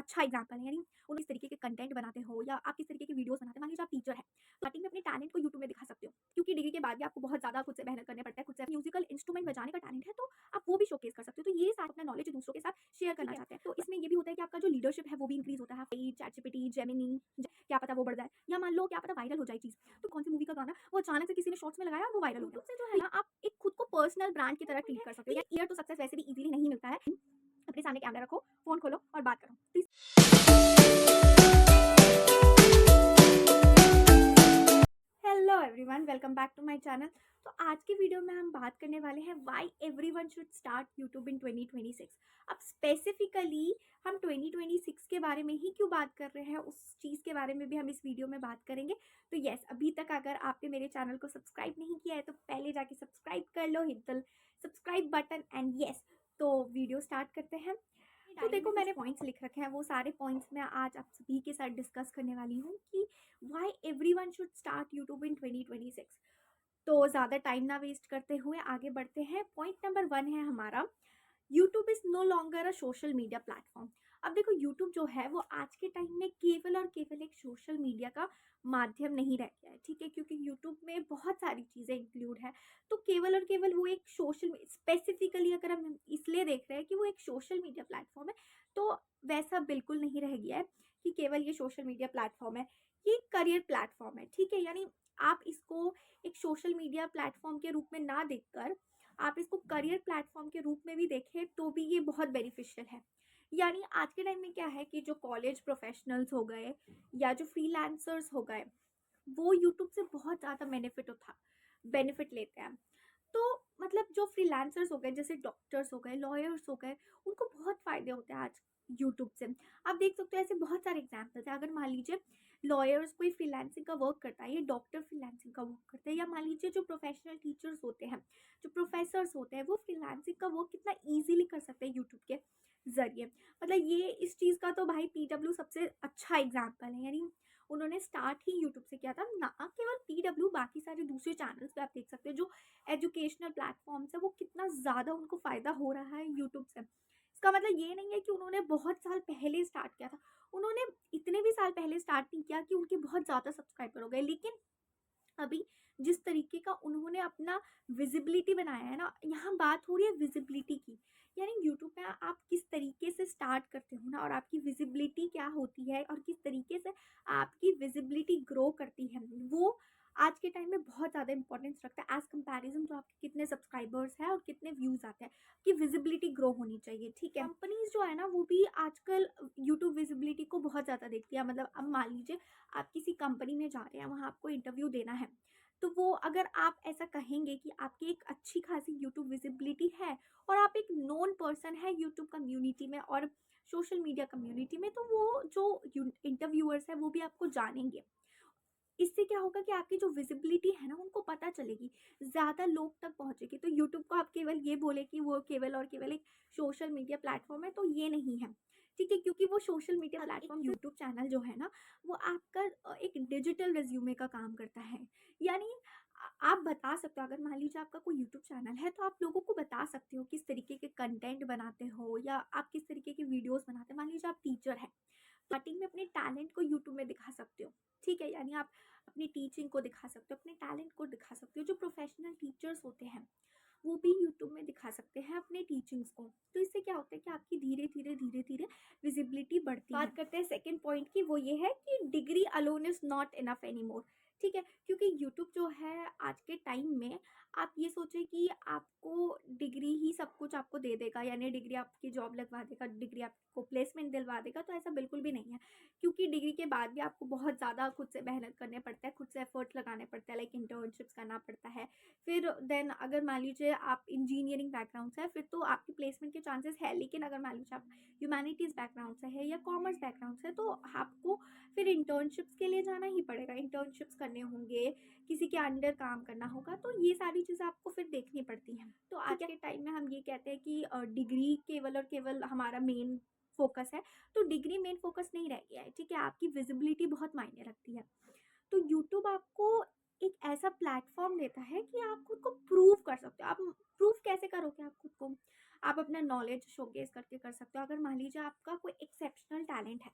अच्छा एग्जाम्पल है। यानी उन इस तरीके के कंटेंट बनाते हो या आप किस तरीके की वीडियोस बनाते हैं, मान लीजिए आप टीचर हैं, स्टार्टिंग में अपने टैलेंट को यूट्यूब में दिखा सकते हो, क्योंकि डिग्री के बाद भी आपको बहुत ज़्यादा खुद से मेहनत करने पड़ता है। खुद से म्यूजिकल इंस्ट्रूमेंट बजाने का टैलेंट है तो आप वो भी शोकेस कर सकते हो। तो ये साथ अपना नॉलेज दूसरों के साथ शेयर करना चाहते हैं, तो इसमें ये भी होता है कि आपका जो लीडरशिप है वो भी इंक्रीज होता है। चैटजीपीटी, जेमिनी, क्या पता वो बढ़ जाए, या मान लो क्या पता वायरल हो जाए चीज़। तो कौन सी मूवी का गाना वो अचानक से किसी ने शॉर्ट्स में लगाया और वो वायरल हो गया। से जो है ना आप एक खुद को पर्सनल ब्रांड की तरह ट्रीट कर सकते हो। या ईयर टू सक्सेस वैसे भी इजीली नहीं मिलता है। अपने सामने कैमरा रखो, फोन खोलो और बात करो। Hello everyone, welcome back to my channel. तो आज की वीडियो में हम बात करने वाले हैं why everyone should start YouTube in 2026। अब स्पेसिफिकली हम 2026 के बारे में ही क्यों बात कर रहे हैं, उस चीज़ के बारे में भी हम इस वीडियो में बात करेंगे। तो यस, अभी तक अगर आपने मेरे चैनल को सब्सक्राइब नहीं किया है तो पहले जाके सब्सक्राइब कर लो, hit the subscribe button and yes. तो वीडियो स्टार्ट करते हैं। तो देखो, मैंने पॉइंट्स लिख रखे हैं, वो सारे पॉइंट्स मैं आज आप सभी के साथ डिस्कस करने वाली हूँ कि why everyone should start YouTube in 2026। तो ज़्यादा टाइम ना वेस्ट करते हुए आगे बढ़ते हैं। पॉइंट नंबर 1 है हमारा, YouTube is no longer a social media platform. अब देखो, यूट्यूब जो है वो आज के टाइम में केवल और केवल एक सोशल मीडिया का माध्यम नहीं रह गया है, ठीक है, क्योंकि यूट्यूब में बहुत सारी चीज़ें इंक्लूड है। तो केवल और केवल वो एक सोशल, स्पेसिफिकली अगर हम इसलिए देख रहे हैं कि वो एक सोशल मीडिया प्लेटफॉर्म है, तो वैसा बिल्कुल नहीं रह गया है कि केवल ये सोशल मीडिया प्लेटफॉर्म है। ये करियर प्लेटफॉर्म है, ठीक है। यानी आप इसको एक सोशल मीडिया प्लेटफॉर्म के रूप में ना देखकर आप इसको करियर प्लेटफॉर्म के रूप में भी देखें तो भी ये बहुत बेनिफिशियल है। यानी आज के टाइम में क्या है कि जो कॉलेज प्रोफेशनल्स हो गए या जो फ्रीलांसर्स हो गए, वो यूट्यूब से बहुत ज़्यादा बेनिफिट लेते हैं। तो मतलब जो फ्रीलांसर्स हो गए, जैसे डॉक्टर्स हो गए, लॉयर्स हो गए, उनको बहुत फ़ायदे होते हैं आज यूट्यूब से। आप देख सकते हो ऐसे बहुत सारे एग्जाम्पल्स हैं। अगर मान लीजिए लॉयर्स कोई फ्रीलांसिंग का वर्क करता है, या डॉक्टर फ्रीलांसिंग का वर्क करता है, या मान लीजिए जो प्रोफेशनल टीचर्स होते हैं, जो प्रोफेसर्स होते हैं, वो फ्रीलांसिंग का वर्क कितना ईजिली कर सकते हैं यूट्यूब के ज़रिए। मतलब ये इस चीज़ का तो भाई पीडब्ल्यू सबसे अच्छा एग्जाम्पल है। यानी उन्होंने स्टार्ट ही यूट्यूब से किया था, ना केवल पीडब्ल्यू, बाकी सारे दूसरे चैनल्स पे आप देख सकते हो जो एजुकेशनल प्लेटफॉर्म्स है, वो कितना ज़्यादा उनको फ़ायदा हो रहा है यूट्यूब से। इसका मतलब ये नहीं है कि उन्होंने बहुत साल पहले स्टार्ट किया था, उन्होंने इतने भी साल पहले स्टार्ट नहीं किया कि उनके बहुत ज़्यादा सब्सक्राइबर हो गए, लेकिन अभी जिस तरीके का उन्होंने अपना विजिबिलिटी बनाया है ना, यहाँ बात हो रही है विजिबिलिटी की। यानी यूट्यूब पे आप किस तरीके से स्टार्ट करते हो ना, और आपकी विजिबिलिटी क्या होती है और किस तरीके से आपकी विजिबिलिटी ग्रो करती है, वो आज के टाइम में बहुत ज़्यादा इंपॉर्टेंस रखता है एज कंपैरिजन टू आपके कितने सब्सक्राइबर्स हैं और कितने व्यूज़ आते हैं। कि विजिबिलिटी ग्रो होनी चाहिए, ठीक है। कंपनीज जो है ना वो भी आजकल यूट्यूब विजिबिलिटी को बहुत ज़्यादा देखती है। मतलब अब मान लीजिए आप किसी कंपनी में जा रहे हैं, वहाँ आपको इंटरव्यू देना है, तो वो अगर आप ऐसा कहेंगे कि आपकी एक अच्छी खासी यूट्यूब विजिबिलिटी है और आप एक नोन पर्सन है यूट्यूब कम्युनिटी में और सोशल मीडिया कम्युनिटी में, तो वो जो इंटरव्यूअर्स है वो भी आपको जानेंगे। इससे क्या होगा कि आपकी जो विजिबिलिटी है ना उनको पता चलेगी, ज़्यादा लोग तक पहुंचेगी। तो यूट्यूब को आप केवल ये बोले कि वो केवल और केवल एक सोशल मीडिया प्लेटफॉर्म है, तो ये नहीं है, ठीक है, क्योंकि वो social media platform, YouTube channel जो है ना, वो आपका एक डिजिटल रिज्यूमे का काम करता है। यानी आप बता सकते हो, अगर मान लीजिए आपका कोई यूट्यूब चैनल है, तो आप लोगों को बता सकते हो किस तरीके के कंटेंट बनाते हो या आप किस तरीके की वीडियोस बनाते हो। मान लीजिए आप टीचर है, स्टार्टिंग में अपने टैलेंट को यूट्यूब में दिखा सकते हो, ठीक है। यानी आप अपनी टीचिंग को दिखा सकते हो, अपने टैलेंट को दिखा सकते हो। जो प्रोफेशनल टीचर्स होते हैं वो भी यूट्यूब में दिखा सकते हैं अपने टीचिंग्स को। तो इससे क्या होता है कि आपकी धीरे धीरे विजिबिलिटी बढ़ती है। बात करते हैं सेकंड पॉइंट की, वो ये है कि degree alone is not enough any more, ठीक है। क्योंकि यूट्यूब जो है आज के टाइम में, आप ये सोचे कि आपको डिग्री ही सब कुछ आपको दे देगा, यानी डिग्री आपकी जॉब लगवा देगा, डिग्री आपको प्लेसमेंट दिलवा देगा, तो ऐसा बिल्कुल भी नहीं है। क्योंकि डिग्री के बाद भी आपको बहुत ज़्यादा खुद से मेहनत करने पड़ता है, खुद से एफर्ट लगाने पड़ते हैं, लाइक इंटर्नशिप्स करना पड़ता है। फिर देन अगर मान लीजिए आप इंजीनियरिंग बैकग्राउंड से है, फिर तो आपकी प्लेसमेंट के चांसेस है। लेकिन अगर मान लीजिए आप ह्यूमैनिटीज़ बैकग्राउंड से है या कॉमर्स बैकग्राउंड से, तो आपको फिर इंटर्नशिप्स के लिए जाना ही पड़ेगा, इंटर्नशिप्स करने होंगे, किसी के अंडर काम करना होगा। तो ये सारी चीज़ें आपको फिर देखनी पड़ती हैं। तो आज के टाइम में हम ये कहते हैं कि डिग्री केवल और केवल हमारा मेन फोकस है, तो डिग्री मेन फोकस नहीं रह गया है, ठीक है। आपकी विजिबिलिटी बहुत मायने रखती है। तो यूट्यूब आपको एक ऐसा प्लेटफॉर्म देता है कि आप खुद को प्रूव कर सकते हो। आप प्रूव कैसे करोगे आप खुद को? आप अपना नॉलेज शोकेस करके कर सकते हो। अगर मान लीजिए आपका कोई एक्सेप्शनल टैलेंट है,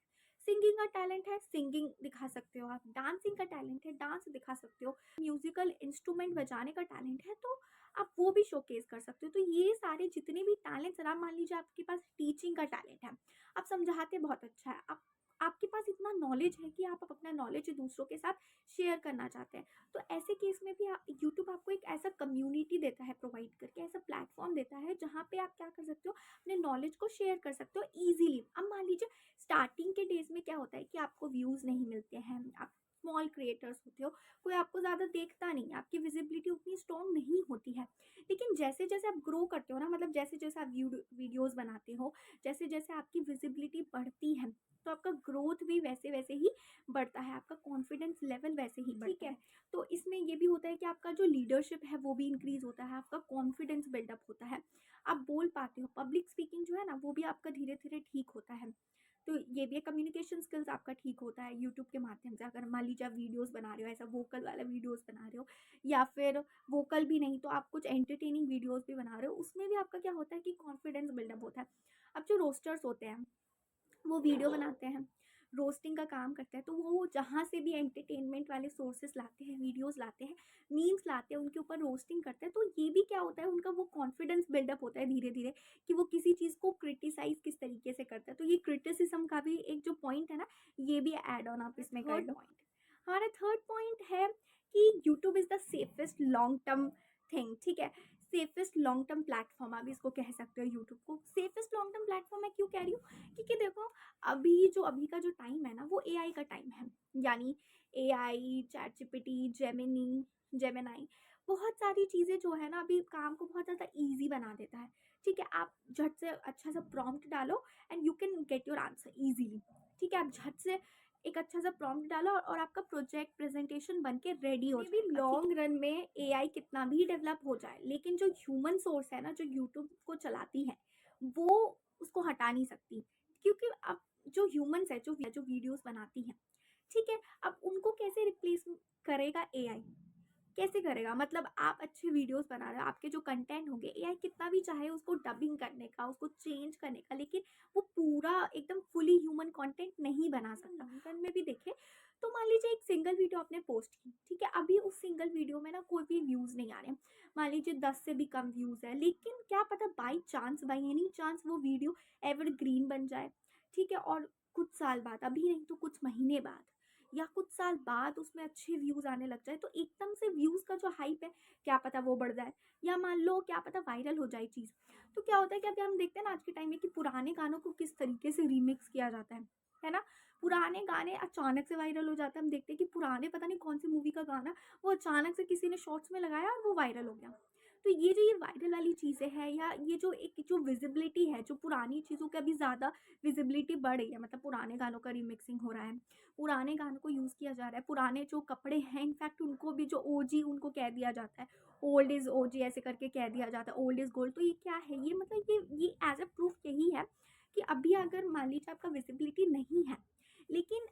सिंगिंग का टैलेंट है, सिंगिंग दिखा सकते हो आप, डांसिंग का टैलेंट है, डांस दिखा सकते हो, म्यूजिकल इंस्ट्रूमेंट बजाने का टैलेंट है तो आप वो भी शोकेस कर सकते हो। तो ये सारे जितने भी टैलेंट्स हैं ना, मान लीजिए आपके पास टीचिंग का टैलेंट है, आप समझाते बहुत अच्छा है, आप आपके पास इतना नॉलेज है कि आप अपना नॉलेज दूसरों के साथ शेयर करना चाहते हैं, तो ऐसे केस में भी यूट्यूब आपको एक ऐसा कम्युनिटी देता है, प्रोवाइड करके ऐसा प्लेटफॉर्म देता है जहाँ पे आप क्या कर सकते हो, अपने नॉलेज को शेयर कर सकते हो ईजिली। अब मान लीजिए स्टार्टिंग के डेज में क्या होता है कि आपको व्यूज़ नहीं मिलते हैं, आप स्मॉल क्रिएटर्स होते हो, कोई आपको ज़्यादा देखता नहीं है, आपकी विजिबिलिटी उतनी स्ट्रॉन्ग नहीं होती है। लेकिन जैसे जैसे आप ग्रो करते हो ना, मतलब जैसे जैसे आप वीडियोज़ बनाते हो, जैसे जैसे आपकी विजिबिलिटी बढ़ती है, तो आपका ग्रोथ भी वैसे वैसे ही बढ़ता है, आपका कॉन्फिडेंस लेवल वैसे ही बढ़ता है। तो इसमें ये भी होता है कि आपका जो लीडरशिप है वो भी इंक्रीज़ होता है, आपका कॉन्फिडेंस बिल्डअप होता है, आप बोल पाते हो, पब्लिक स्पीकिंग जो है ना वो भी आपका धीरे धीरे ठीक होता है। तो ये भी कम्युनिकेशन स्किल्स आपका ठीक होता है यूट्यूब के माध्यम से। अगर मान लीजिए आप वीडियोस बना रहे हो, ऐसा वोकल वाला वीडियोस बना रहे हो, या फिर वोकल भी नहीं तो आप कुछ एंटरटेनिंग वीडियोस भी बना रहे हो, उसमें भी आपका क्या होता है कि कॉन्फिडेंस बिल्डअप होता है। अब जो रोस्टर्स होते हैं वो वीडियो बनाते हैं, रोस्टिंग का काम करते हैं, तो वो जहाँ से भी एंटरटेनमेंट वाले सोर्सेस लाते हैं, वीडियोस लाते हैं, मीम्स लाते हैं, उनके ऊपर रोस्टिंग करते हैं, तो ये भी क्या होता है, उनका वो कॉन्फिडेंस बिल्डअप होता है धीरे धीरे कि वो किसी चीज़ को क्रिटिसाइज किस तरीके से करता है। तो ये क्रिटिसिज्म का भी एक जो पॉइंट है ना, ये भी ऐड ऑन आप इसमें कर लो। हमारा थर्ड पॉइंट है कि YouTube is the safest long term thing, ठीक है, सेफेस्ट लॉन्ग टर्म प्लेटफॉर्म आप इसको कह सकते हो। यूट्यूब को सेफेस्ट लॉन्ग टर्म प्लेटफॉर्म मैं क्यों कह रही हूँ, क्योंकि देखो अभी का जो टाइम है ना वो एआई का टाइम है, यानी एआई, चैट जीपीटी, जेमिनी, बहुत सारी चीज़ें जो है ना अभी काम को बहुत ज़्यादा इजी बना देता है। ठीक है, आप झट से अच्छा सा प्रॉम्प्ट डालो and you can get your answer easily. ठीक है, आप झट से एक अच्छा सा प्रॉम्प्ट डालो और आपका प्रोजेक्ट प्रेजेंटेशन बन के रेडी हो जाएगा। भी लॉन्ग रन में एआई कितना भी डेवलप हो जाए, लेकिन जो ह्यूमन सोर्स है ना, जो यूट्यूब को चलाती है, वो उसको हटा नहीं सकती, क्योंकि अब जो ह्यूमंस है, जो वीडियोस बनाती हैं, ठीक है, अब उनको कैसे रिप्लेस करेगा एआई, कैसे करेगा, मतलब आप अच्छे वीडियोस बना रहे हो, आपके जो कंटेंट होंगे, एआई कितना भी चाहे उसको डबिंग करने का, उसको चेंज करने का, लेकिन वो पूरा एकदम फुली ह्यूमन कंटेंट नहीं बना सकता। लॉन्ग में भी देखे तो मान लीजिए एक सिंगल वीडियो आपने पोस्ट की, ठीक है, अभी उस सिंगल वीडियो में ना कोई भी व्यूज़ नहीं आ रहे, मान लीजिए 10 से भी कम व्यूज़ है, लेकिन क्या पता बाई एनी चांस वो वीडियो एवरग्रीन बन जाए, ठीक है, और कुछ साल बाद, अभी नहीं तो कुछ महीने बाद या कुछ साल बाद उसमें अच्छे व्यूज़ आने लग जाए, तो एकदम से व्यूज़ का जो हाइप है क्या पता वो बढ़ जाए, या मान लो क्या पता वायरल हो जाए चीज़। तो क्या होता है कि अभी हम देखते हैं ना आज के टाइम में कि पुराने गानों को किस तरीके से रीमिक्स किया जाता है ना, पुराने गाने अचानक से वायरल हो जाते हैं। हम देखते हैं कि पुराने पता नहीं कौन सी मूवी का गाना वो अचानक से किसी ने शॉर्ट्स में लगाया और वो वायरल हो गया। तो ये जो ये वायरल वाली चीज़ें हैं, या ये जो एक जो विजिबिलिटी है, जो पुरानी चीज़ों की अभी ज़्यादा विजिबिलिटी बढ़ रही है, मतलब पुराने गानों का रीमिक्सिंग हो रहा है, पुराने गानों को यूज़ किया जा रहा है, पुराने जो कपड़े हैं इनफैक्ट उनको भी जो ओजी उनको कह दिया जाता है, ओल्ड इज़ ओजी ऐसे करके कह दिया जाता है, ओल्ड इज़ गोल्ड। तो ये क्या है, ये मतलब ये एज अ प्रूफ यही है कि अभी अगर मान लीजिए आपका विजिबिलिटी नहीं है, लेकिन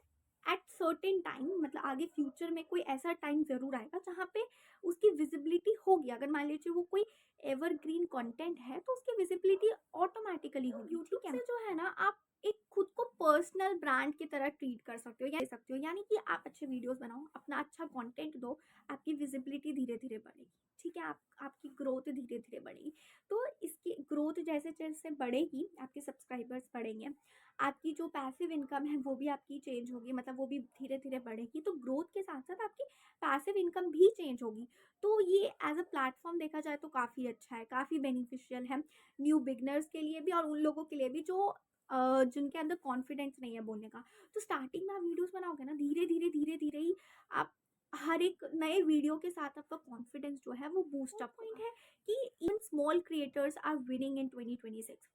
एट सर्टेन टाइम, मतलब आगे फ्यूचर में कोई ऐसा टाइम ज़रूर आएगा जहाँ पे उसकी विजिबिलिटी होगी। अगर मान लीजिए वो कोई एवरग्रीन कंटेंट है तो उसकी विजिबिलिटी ऑटोमेटिकली होगी। यूट्यूब से जो है ना आप एक खुद को पर्सनल ब्रांड की तरह ट्रीट कर सकते हो, यानी कि आप अच्छे वीडियोस बनाओ, अपना अच्छा कंटेंट दो, आपकी विजिबिलिटी धीरे धीरे बढ़ेगी, ठीक है, आपकी ग्रोथ धीरे धीरे बढ़ेगी। तो इसकी ग्रोथ जैसे जैसे बढ़ेगी, आपके सब्सक्राइबर्स बढ़ेंगे, आपकी जो पैसिव इनकम है वो भी आपकी चेंज होगी, मतलब वो भी धीरे धीरे बढ़ेगी, तो ग्रोथ के साथ साथ आपकी पैसिव इनकम भी चेंज होगी। तो ये एज अ प्लेटफॉर्म देखा जाए तो काफ़ी अच्छा है, काफ़ी बेनिफिशियल है न्यू बिगनर्स के लिए भी और उन लोगों के लिए भी जो जिनके अंदर कॉन्फिडेंस नहीं है बोलने का। तो स्टार्टिंग में आप वीडियोस बनाओगे ना, धीरे धीरे ही आप हर एक नए वीडियो के साथ आपका कॉन्फिडेंस जो है वो बूस्ट अप पॉइंट है कि even small creators are winning in 2026।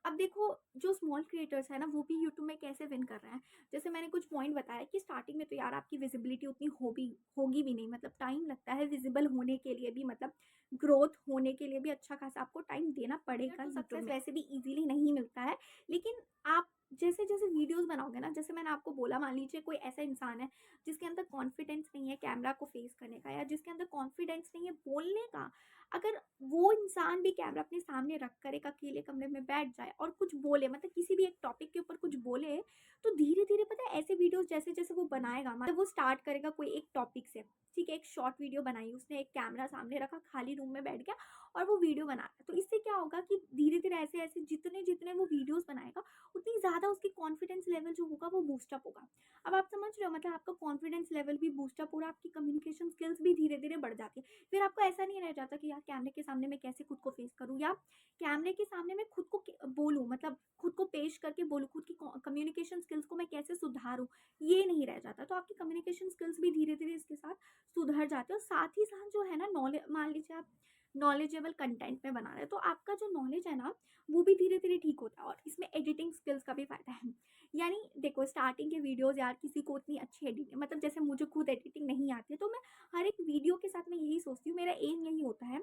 अब देखो जो स्मॉल क्रिएटर्स है ना वो भी यूट्यूब में कैसे विन कर रहे हैं। जैसे मैंने कुछ पॉइंट बताया कि स्टार्टिंग में तो यार आपकी विजिबिलिटी उतनी होगी भी नहीं, मतलब टाइम लगता है विजिबल होने के लिए भी, मतलब ग्रोथ होने के लिए भी अच्छा खासा आपको टाइम देना पड़ेगा। सक्सेस वैसे भी इजीली नहीं मिलता है, लेकिन आप जैसे जैसे वीडियोस बनाओगे ना, जैसे मैंने आपको बोला, मान लीजिए कोई ऐसा इंसान है जिसके अंदर कॉन्फिडेंस नहीं है कैमरा को फेस करने का, या जिसके अंदर कॉन्फिडेंस नहीं है बोलने का, अगर वो इंसान भी कैमरा अपने सामने रख कर एक अकेले कमरे में बैठ जाए और कुछ बोले, मतलब किसी भी एक टॉपिक के ऊपर कुछ बोले, तो धीरे धीरे पता है ऐसे वीडियोस जैसे जैसे वो बनाएगा, मतलब वो स्टार्ट करेगा कोई एक टॉपिक से, ठीक है, एक शॉर्ट वीडियो बनाई उसने, एक कैमरा सामने रखा, खाली रूम में बैठ गया और वो वीडियो बना रहा है। तो इससे क्या होगा कि धीरे धीरे ऐसे ऐसे जितने जितने वो वीडियोस बनाएगा, उतनी ज़्यादा उसकी कॉन्फिडेंस लेवल जो होगा वो बूस्टअप होगा। अब आप समझ रहे हो, मतलब आपका कॉन्फिडेंस लेवल भी बूस्टअप हो रहा है, आपकी कम्युनिकेशन स्किल्स भी धीरे धीरे बढ़ जाती है। फिर आपको ऐसा नहीं रह जाता कि यार कैमरे के सामने मैं कैसे खुद को फेस करूँ, या कैमरे के सामने मैं खुद को बोलूँ, मतलब खुद को पेश करके बोलूँ, खुद की कम्युनिकेशन स्किल्स को मैं कैसे सुधारूँ, ये नहीं रह जाता। तो आपकी कम्युनिकेशन स्किल्स भी धीरे धीरे इसके साथ सुधर जाते हैं, और साथ ही साथ जो है ना, नॉलेज, मान लीजिए आप नॉलेजेबल कंटेंट में बना रहे हैं, तो आपका जो नॉलेज है ना, वो भी धीरे धीरे ठीक होता है, और इसमें एडिटिंग स्किल्स का भी फायदा है। यानी देखो, स्टार्टिंग के वीडियोस यार किसी को उतनी अच्छी एडिटिंग, मतलब जैसे मुझे खुद एडिटिंग नहीं आती है, तो मैं हर एक वीडियो के साथ मैं यही सोचती हूँ, मेरा एम यही होता है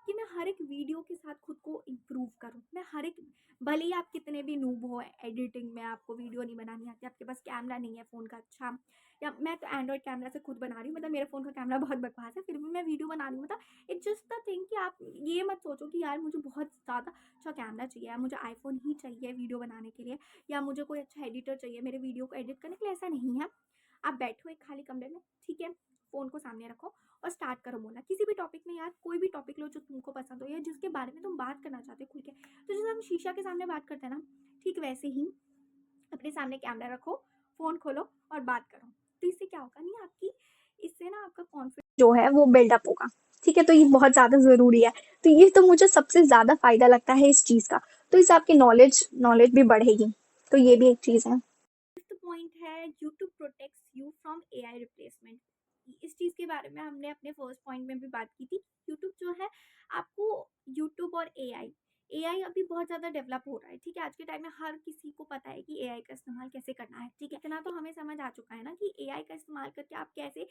कि मैं हर एक वीडियो के साथ खुद को इम्प्रूव करूँ। मैं हर एक, भले ही आप कितने भी नूब हो एडिटिंग में, आपको वीडियो नहीं बनानी आती, आपके पास कैमरा नहीं है फ़ोन का अच्छा, या मैं तो एंड्रॉयड कैमरा से खुद बना रही हूँ, मतलब मेरे फ़ोन का कैमरा बहुत बकवास है, फिर भी मैं वीडियो बना रही हूँ। मतलब इट्स जस्ट द थिंग कि आप ये मत सोचो कि यार मुझे बहुत ज़्यादा अच्छा कैमरा चाहिए, या मुझे आईफोन ही चाहिए वीडियो बनाने के लिए, या मुझे कोई अच्छा एडिटर चाहिए मेरे वीडियो को एडिट करने के लिए। ऐसा नहीं है। आप बैठो एक खाली कमरे में, ठीक है, फ़ोन को सामने रखो और स्टार्ट करो बोलना किसी भी टॉपिक में। यार कोई भी टॉपिक लो जो तुमको पसंद हो, या जिसके बारे में तुम बात करना चाहते हो खुल के। तो जैसे हम शीशा के सामने बात करते हैं ना, ठीक वैसे ही अपने सामने कैमरा रखो, फ़ोन खोलो और बात करो। तो इससे क्या होगा, नहीं आपकी, इससे ना आपका कॉन्फिडेंस जो है वो बिल्डअप होगा। ठीक है, तो ये बहुत ज़्यादा ज़रूरी है। तो ये तो मुझे सबसे ज़्यादा फ़ायदा लगता है इस चीज़ का। तो इससे आपकी नॉलेज नॉलेज भी बढ़ेगी। तो ये भी एक चीज़ है। फिफ्थ पॉइंट है, YouTube protects you from AI replacement. इस चीज़ के बारे में हमने अपने फर्स्ट पॉइंट में भी बात की थी। यूट्यूब जो है आपको, यूट्यूब और एआई, एआई अभी बहुत ज़्यादा डेवलप हो रहा है, ठीक है। आज के टाइम में हर किसी को पता है कि एआई का इस्तेमाल कैसे करना है, ठीक है। इतना तो हमें समझ आ चुका है ना कि एआई का इस्तेमाल करके आप कैसे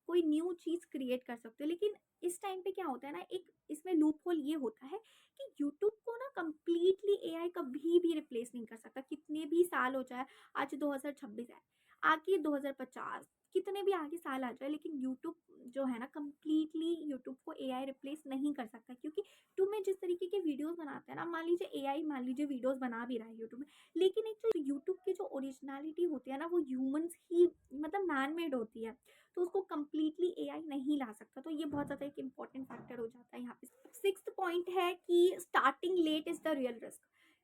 कोई न्यू चीज़ क्रिएट कर सकते हो। लेकिन इस टाइम पे क्या होता है ना, एक इसमें लूप होल ये होता है कि यूट्यूब को ना कंप्लीटली एआई कभी भी रिप्लेस नहीं कर सकता, कितने भी साल हो जाए। आज 2026 है, आगे 2050, कितने भी आगे साल आ जाए, लेकिन यूट्यूब जो है ना, कंप्लीटली यूट्यूब को एआई रिप्लेस नहीं कर सकता। क्योंकि यूट्यूब में जिस तरीके के वीडियोस बनाते हैं ना, मान लीजिए एआई, मान लीजिए वीडियोस बना भी रहा है यूट्यूब में, लेकिन एक जो यूट्यूब की जो ओरिजिनलिटी होती है ना, वो ह्यूमंस ही, मतलब मैन मेड होती है। तो उसको कंप्लीटली एआई नहीं ला सकता। तो ये बहुत ज़्यादा एक इंपॉर्टेंट फैक्टर हो जाता है यहाँ पे। सिक्स्थ पॉइंट है कि starting late is the real risk.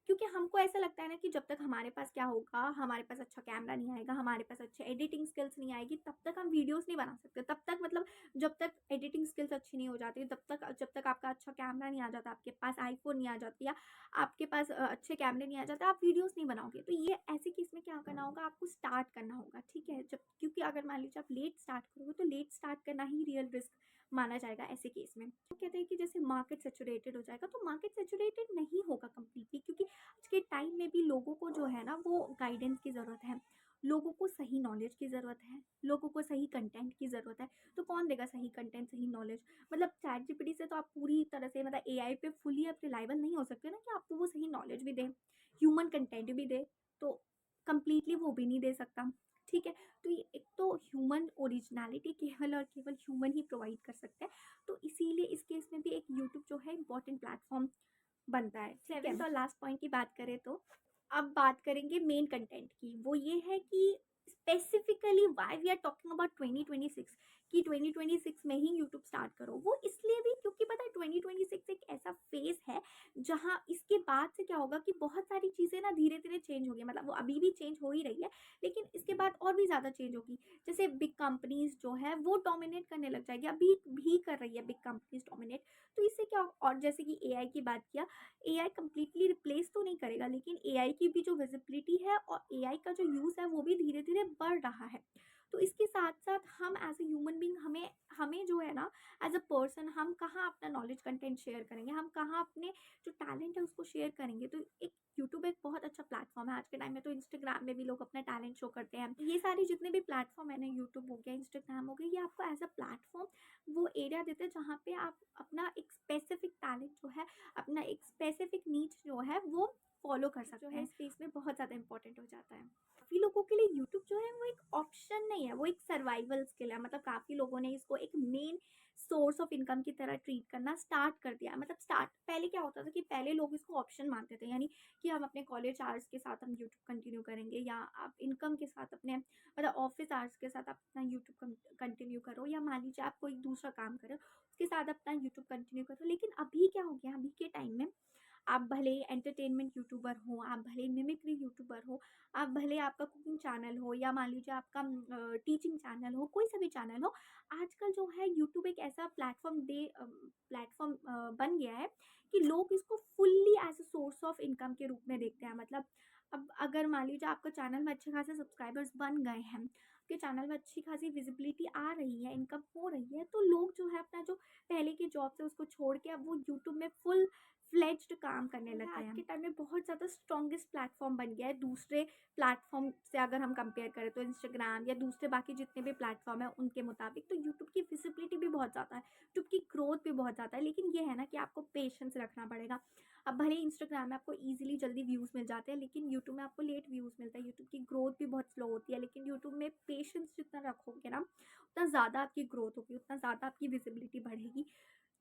क्योंकि हमको ऐसा लगता है ना कि जब तक हमारे पास क्या होगा, हमारे पास अच्छा कैमरा नहीं आएगा, हमारे पास अच्छे एडिटिंग स्किल्स नहीं आएगी, तब तक हम वीडियोस नहीं बना सकते। तब तक मतलब जब तक एडिटिंग स्किल्स अच्छी नहीं हो जाती, जब तक आपका अच्छा कैमरा नहीं आ जाता, आपके पास आईफोन नहीं आ जाती, या आपके पास अच्छे कैमरे नहीं आ जाते, आप वीडियोस नहीं बनाओगे। तो ये ऐसे केस में क्या करना होगा, आपको स्टार्ट करना होगा, ठीक है। जब, क्योंकि अगर मान लीजिए आप लेट स्टार्ट करोगे, तो लेट स्टार्ट करना ही रियल रिस्क माना जाएगा ऐसे केस में। तो कहते हैं कि जैसे मार्केट सेचुरेटेड हो जाएगा, तो मार्केट सेचुरेटेड नहीं होगा कंप्लीटली, क्योंकि आज के टाइम में भी लोगों को जो है ना, वो गाइडेंस की ज़रूरत है, लोगों को सही नॉलेज की ज़रूरत है, लोगों को सही कंटेंट की ज़रूरत है। तो कौन देगा सही कंटेंट, सही नॉलेज? मतलब चैट जीपीटी से तो आप पूरी तरह से, मतलब एआई पे फुली आप रिलायबल नहीं हो सकते ना कि आपको वो सही नॉलेज भी दे, ह्यूमन कंटेंट भी दे। तो कंप्लीटली वो भी नहीं दे सकता, ठीक है। तो ये एक तो ह्यूमन ओरिजिनलिटी केवल और केवल ह्यूमन ही प्रोवाइड कर सकते हैं। तो इसीलिए इस केस में भी एक यूट्यूब जो है इंपॉर्टेंट प्लेटफॉर्म बनता है। सेवेंथ और लास्ट पॉइंट की बात करें, तो अब बात करेंगे मेन कंटेंट की। वो ये है कि specifically why we are talking about 2026, कि 2026 में ही यूट्यूब स्टार्ट करो। वो इसलिए भी क्योंकि पता है 2026 एक ऐसा फेज है जहाँ इसके बाद से क्या होगा कि बहुत सारी चीज़ें ना धीरे धीरे चेंज होगी। मतलब वो अभी भी चेंज हो ही रही है, लेकिन इसके बाद और भी ज़्यादा चेंज होगी। जैसे बिग कंपनीज जो है वो डोमिनेट करने लग जाएगी, अभी भी कर रही है बिग कंपनीज डोमिनेट। तो इससे क्या, और जैसे कि एआई की बात किया, एआई कंप्लीटली रिप्लेस तो नहीं करेगा, लेकिन एआई की भी जो विजिबिलिटी है और एआई का जो यूज़ है वो भी धीरे धीरे बढ़ रहा है। तो इसके साथ साथ हम एज ए ह्यूमन बींग, हमें हमें जो है ना, एज अ पर्सन, हम कहाँ अपना नॉलेज कंटेंट शेयर करेंगे, हम कहाँ अपने जो टैलेंट है उसको शेयर करेंगे। तो एक यूट्यूब एक बहुत अच्छा प्लेटफॉर्म है। आज के टाइम में तो इंस्टाग्राम में भी लोग अपना टैलेंट शो करते हैं। ये सारे जितने भी प्लेटफॉर्म है ना, यूट्यूब हो गया, इंस्टाग्राम हो गया, ये आपको एज अ प्लेटफॉर्म वो एरिया देते हैं जहाँ पे आप अपना एक स्पेसिफिक टैलेंट जो है, अपना एक स्पेसिफिक नीच जो है वो फॉलो कर सकते हैं, स्पेस में बहुत ज़्यादा इंपॉर्टेंट हो जाता है। काफ़ी लोगों के लिए यूट्यूब जो है वो एक ऑप्शन नहीं है, वो एक सर्वाइवल स्किल है। मतलब काफ़ी लोगों ने इसको एक मेन सोर्स ऑफ इनकम की तरह ट्रीट करना स्टार्ट कर दिया। मतलब स्टार्ट पहले क्या होता था कि पहले लोग इसको ऑप्शन मानते थे, यानी कि हम अपने कॉलेज आवर्स के साथ हम यूट्यूब कंटिन्यू करेंगे, या आप इनकम के साथ अपने मतलब ऑफिस आवर्स के साथ अपना यूट्यूब कंटिन्यू करो, या मान लीजिए आप कोई दूसरा काम करो उसके साथ अपना यूट्यूब कंटिन्यू करो। लेकिन अभी क्या हो गया, अभी के टाइम में आप भले एंटरटेनमेंट यूट्यूबर हो, आप भले मिमिक्री यूट्यूबर हो, आप भले आपका कुकिंग चैनल हो, या मान लीजिए आपका टीचिंग चैनल हो, कोई सा भी चैनल हो, आजकल जो है यूट्यूब एक ऐसा प्लेटफॉर्म बन गया है कि लोग इसको fully as a source of income के रूप में देखते हैं। मतलब अब अगर मान लीजिए आपका चैनल में अच्छे खासे सब्सक्राइबर्स बन गए हैं, आपके चैनल में अच्छी खासी विजिबिलिटी आ रही है, इनकम हो रही है, तो लोग जो है अपना जो पहले की जॉब से उसको छोड़ के अब वो यूट्यूब में फुल फ्लेज्ड काम करने लग गए हैं। आज के टाइम में बहुत ज़्यादा स्ट्रॉन्गेस्ट प्लेटफॉर्म बन गया है दूसरे प्लेटफॉर्म से। अगर हम कंपेयर करें तो इंस्टाग्राम या दूसरे बाकी जितने भी प्लेटफॉर्म है उनके मुताबिक, तो यूट्यूब की विजिबिलिटी भी बहुत ज़्यादा है, यूट्यूब की ग्रोथ भी बहुत ज़्यादा है। लेकिन ये है ना कि आपको पेशेंस रखना पड़ेगा। अब भले इंस्टाग्राम में आपको ईजिली जल्दी व्यूज़ मिल जाते हैं, लेकिन यूट्यूब में आपको लेट व्यूज़ मिलता है। यूट्यूब की ग्रोथ भी बहुत स्लो होती है, लेकिन यूट्यूब में पेशेंस जितना रखोगे ना उतना ज़्यादा आपकी ग्रोथ होगी, उतना ज़्यादा आपकी विजिबिलिटी बढ़ेगी।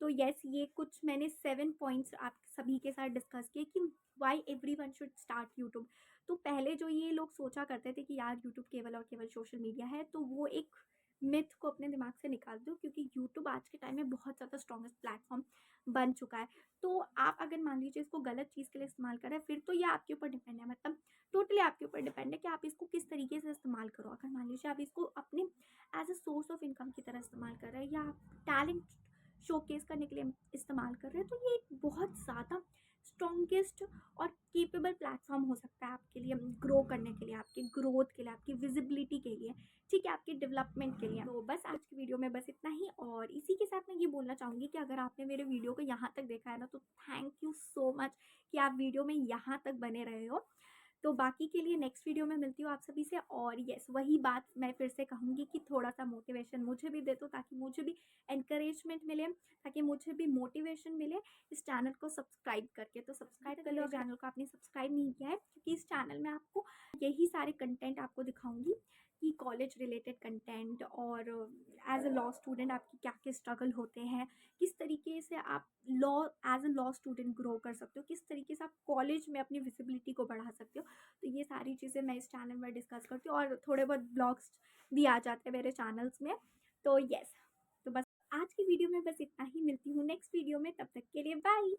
तो यस, ये कुछ मैंने 7 पॉइंट्स आप सभी के साथ डिस्कस किए कि why everyone should start YouTube. तो पहले जो ये लोग सोचा करते थे कि यार यूट्यूब केवल और केवल सोशल मीडिया है, तो वो एक मिथ को अपने दिमाग से निकाल दो, क्योंकि यूट्यूब आज के टाइम में बहुत ज़्यादा स्ट्रॉन्गेस्ट प्लेटफॉर्म बन चुका है। तो आप अगर मान लीजिए इसको गलत चीज़ के लिए इस्तेमाल करें, फिर तो ये आपके ऊपर डिपेंड है। मतलब टोटली आपके ऊपर डिपेंड है कि आप इसको किस तरीके से इस्तेमाल करो। अगर मान लीजिए आप इसको अपने as a source of income की तरह इस्तेमाल कर रहे हैं, या आप टैलेंट शोकेस करने के लिए इस्तेमाल कर रहे हैं, तो ये एक बहुत ज़्यादा स्ट्रॉन्गेस्ट और केपेबल प्लेटफॉर्म हो सकता है आपके लिए ग्रो करने के लिए, आपकी ग्रोथ के लिए, आपकी विजिबिलिटी के लिए, ठीक है, आपके डेवलपमेंट के लिए। तो बस आज की वीडियो में बस इतना ही, और इसी के साथ मैं ये बोलना चाहूँगी कि अगर आपने मेरे वीडियो को यहाँ तक देखा है ना, तो थैंक यू सो मच कि आप वीडियो में यहाँ तक बने रहे हो। तो बाकी के लिए नेक्स्ट वीडियो में मिलती हूँ आप सभी से। और यस, वही बात मैं फिर से कहूँगी कि थोड़ा सा मोटिवेशन मुझे भी दे दो, ताकि मुझे भी एनकरेजमेंट मिले, ताकि मुझे भी मोटिवेशन मिले इस चैनल को सब्सक्राइब करके। तो सब्सक्राइब कर लो चैनल को, आपने सब्सक्राइब नहीं किया है, क्योंकि इस चैनल में आपको यही सारे कंटेंट आपको दिखाऊंगी कि कॉलेज रिलेटेड कंटेंट, और एज अ लॉ स्टूडेंट आपकी क्या क्या स्ट्रगल होते हैं, किस तरीके से आप law as a law student grow कर सकते हो, किस तरीके से आप कॉलेज में अपनी विजिबिलिटी को बढ़ा सकते हो। तो ये सारी चीज़ें मैं इस चैनल में डिस्कस करती हूँ, और थोड़े बहुत ब्लॉग्स भी आ जाते हैं मेरे चैनल्स में। तो यस, तो बस आज की वीडियो में बस इतना ही। मिलती हूँ नेक्स्ट वीडियो में, तब तक के लिए बाय।